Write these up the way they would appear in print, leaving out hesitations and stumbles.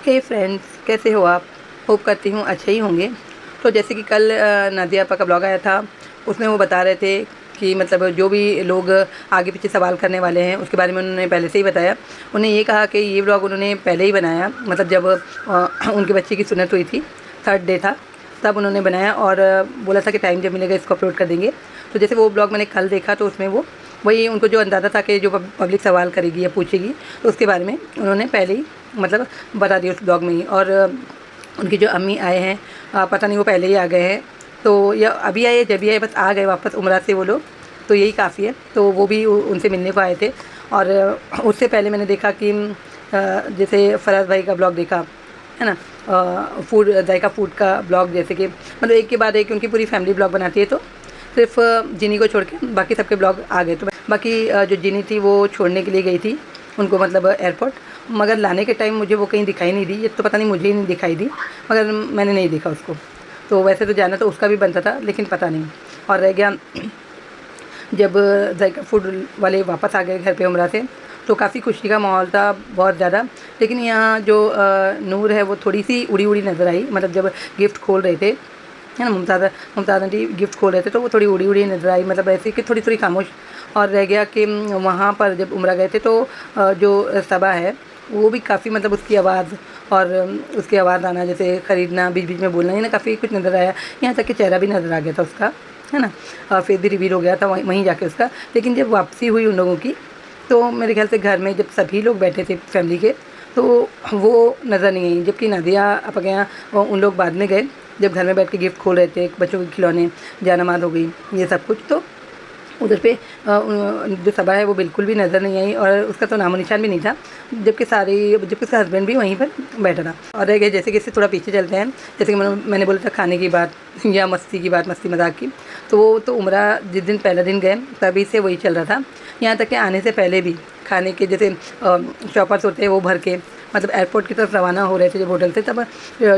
हे friends, कैसे हो आप? होप करती हूँ अच्छे ही होंगे। तो जैसे कि कल नादिया आपा का ब्लॉग आया था, उसमें वो बता रहे थे कि मतलब जो भी लोग आगे पीछे सवाल करने वाले हैं उसके बारे में उन्होंने पहले से ही बताया। उन्हें ये कहा कि ये ब्लॉग उन्होंने पहले ही बनाया, मतलब जब उनके बच्चे की सुन्नत हुई थी, 3rd डे था, तब उन्होंने बनाया और बोला था कि टाइम जब मिलेगा इसको अपलोड कर देंगे। तो जैसे वो ब्लॉग मैंने कल देखा तो उसमें वो वही उनको जो अंदाज़ा था कि जो पब्लिक सवाल करेगी या पूछेगी तो उसके बारे में उन्होंने पहले ही मतलब बता दिया उस ब्लॉग में ही। और उनकी जो अम्मी आए हैं, पता नहीं वो पहले ही आ गए हैं तो या अभी आए, जब भी आए, बस आ गए वापस उम्रा से वो लोग, तो यही काफ़ी है। तो वो भी उनसे मिलने को आए थे। और उससे पहले मैंने देखा कि जैसे फराज भाई का ब्लॉग देखा है ना, फूड जायका फूड का ब्लॉग, जैसे कि मतलब एक के बाद एक उनकी पूरी फैमिली ब्लॉग बनाती है। तो सिर्फ जिनी को छोड़ के बाकी सबके ब्लॉग आ गए। तो बाकी जो जिनी थी वो छोड़ने के लिए गई थी उनको, मतलब एयरपोर्ट, मगर लाने के टाइम मुझे वो कहीं दिखाई नहीं दी। ये तो पता नहीं मुझे ही नहीं दिखाई दी, मगर मैंने नहीं देखा उसको। तो वैसे तो जाना तो उसका भी बनता था, लेकिन पता नहीं। और रह गया जब जायका फूड वाले वापस आ गए घर पे उम्रा से, तो काफ़ी खुशी का माहौल था, बहुत ज़्यादा। लेकिन यहाँ जो नूर है वो थोड़ी सी उड़ी उड़ी नज़र आई, मतलब जब गिफ्ट खोल रहे थे, है ना, मुमताज़ आंटी गिफ्ट खोल रहे थे तो वो थोड़ी उड़ी उड़ी नज़र आई, मतलब ऐसे कि थोड़ी थोड़ी खामोश। और रह गया कि वहाँ पर जब उम्रा गए थे तो जो सबा है वो भी काफ़ी, मतलब उसकी आवाज़ और उसकी आवाज़ आना, जैसे ख़रीदना, बीच बीच में बोलना, ये ना काफ़ी कुछ नज़र आया। यहाँ तक कि चेहरा भी नज़र आ गया था उसका, है ना, फेस भी रिवील हो गया था वहीं जाके उसका। लेकिन जब वापसी हुई उन लोगों की, तो मेरे ख्याल से घर में जब सभी लोग बैठे थे फैमिली के, तो वो नज़र नहीं आई। जबकि नादिया आपा के यहाँ उन लोग बाद में गए, जब घर में बैठ के गिफ्ट खोल रहे थे, बच्चों के खिलौने, जानमाज़ हो गई, ये सब कुछ, तो उधर पे जो सबा है वो बिल्कुल भी नज़र नहीं आई और उसका तो नामो निशान भी नहीं था। जबकि उसका हस्बैंड भी वहीं पर बैठा था। और रह गए जैसे कि इससे थोड़ा पीछे चलते हैं, जैसे कि मैंने बोला था खाने की बात या मस्ती की बात, मस्ती मजाक की, तो वो तो उम्रा जिस दिन पहला दिन गए तभी से वही चल रहा था। यहाँ तक कि आने से पहले भी खाने के जैसे शॉपर्स होते हैं वो भर के, मतलब एयरपोर्ट की तरफ रवाना हो रहे थे जब होटल से, तब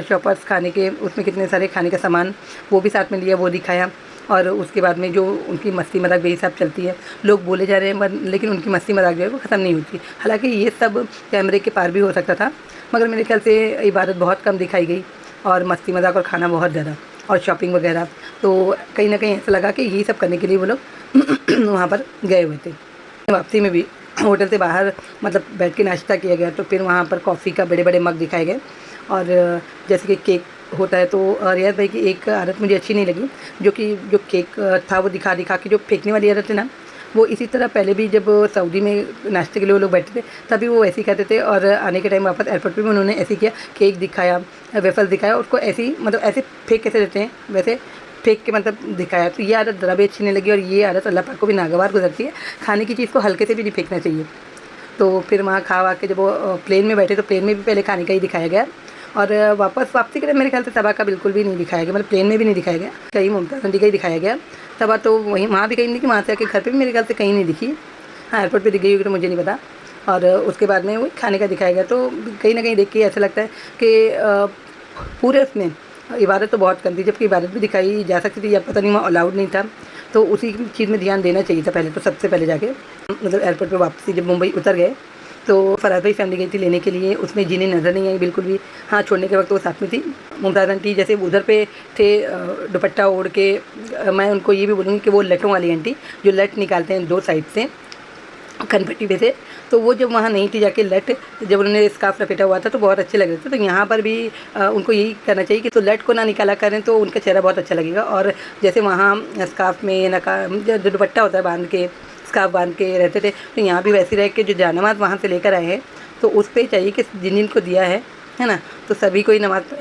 शॉपर्स खाने के, उसमें कितने सारे खाने का सामान वो भी साथ में लिया, वो दिखाया। और उसके बाद में जो उनकी मस्ती मजाक वही सब चलती है, लोग बोले जा रहे हैं लेकिन उनकी मस्ती मजाक जो है वो ख़त्म नहीं होती। हालांकि ये सब कैमरे के पार भी हो सकता था, मगर मेरे ख्याल से इबादत बहुत कम दिखाई गई और मस्ती मजाक और खाना बहुत ज़्यादा और शॉपिंग वगैरह। तो कहीं ना कहीं ऐसा लगा कि यही सब करने के लिए वो लोग वहाँ पर गए हुए थे। वापसी में भी होटल से बाहर मतलब बैठ के नाश्ता किया गया, तो फिर वहाँ पर कॉफ़ी का बड़े बड़े मग दिखाए गए। और जैसे कि केक होता है, तो रियाज भाई की एक आदत मुझे अच्छी नहीं लगी, जो केक था वो दिखा दिखा के जो फेंकने वाली आदत है ना, वो इसी तरह पहले भी जब सऊदी में नाश्ते के लिए वो लोग बैठे थे तभी वो ऐसे ही करते थे। और आने के टाइम वापस एयरपोर्ट पे भी उन्होंने ऐसे किया, केक दिखाया, वेफर्स दिखाया, उसको ऐसे ही मतलब ऐसे फेंक कैसे देते हैं वैसे फेंक के मतलब दिखाया। तो ये आदत ज़रा भी अच्छी नहीं लगी और ये आदत अल्लाह पाक को भी नागवार गुजरती है। खाने की चीज़ को हल्के से भी नहीं फेंकना चाहिए। तो फिर वहाँ खा वा के जब वो प्लेन में बैठे तो प्लेन में भी पहले खाने का ही दिखाया गया, और वापसी के लिए मेरे ख्याल से सबा का बिल्कुल भी नहीं दिखाया गया, मतलब प्लेन में भी नहीं दिखाया गया, कहीं मुमताज़ आंटी का ही दिखाया गया। सबा तो वहीं वहाँ भी कहीं नहीं दिखी, वहाँ से आके घर पे भी मेरे ख्याल से कहीं नहीं दिखी। हाँ, एयरपोर्ट पे दिख गई होगी तो मुझे नहीं पता। और उसके बाद में वही खाने का दिखाया गया, तो कहीं ना कहीं देख के ऐसा लगता है कि पूरे उसमें इबादत तो बहुत कम थी, जबकि इबादत भी दिखाई जा सकती थी या पता नहीं वहाँ अलाउड नहीं था। तो उसी चीज़ में ध्यान देना चाहिए था पहले, तो सबसे पहले जाके मतलब एयरपोर्ट पे वापसी जब मुंबई उतर गए तो फराज भाई फैमिली गई थी लेने के लिए, उसमें जीनी नज़र नहीं आई बिल्कुल भी। हाँ, छोड़ने के वक्त वो साथ में थी। मुमताज़ आंटी जैसे उधर पे थे दुपट्टा ओढ़ के, मैं उनको ये भी बोलूँगी कि वो लटों वाली आंटी जो लट निकालते हैं 2 साइड से कनपट्टी पे से, तो वो जब वहाँ नहीं थी जाके लट, जब उन्होंने स्कार्फ लपेटा हुआ था तो बहुत अच्छे लग रहे थे। तो यहाँ पर भी उनको यही करना चाहिए कि तो लट को ना निकाला करें तो उनका चेहरा बहुत अच्छा लगेगा। और जैसे वहाँ स्कार्फ में जो दुपट्टा होता है बांध के, स्कार्फ बांध के रहते थे, तो यहाँ भी वैसे रह के जो जानमाज़ वहाँ से लेकर आए हैं तो उस पर चाहिए कि जिन को दिया है ना, तो सभी को ही नमाज़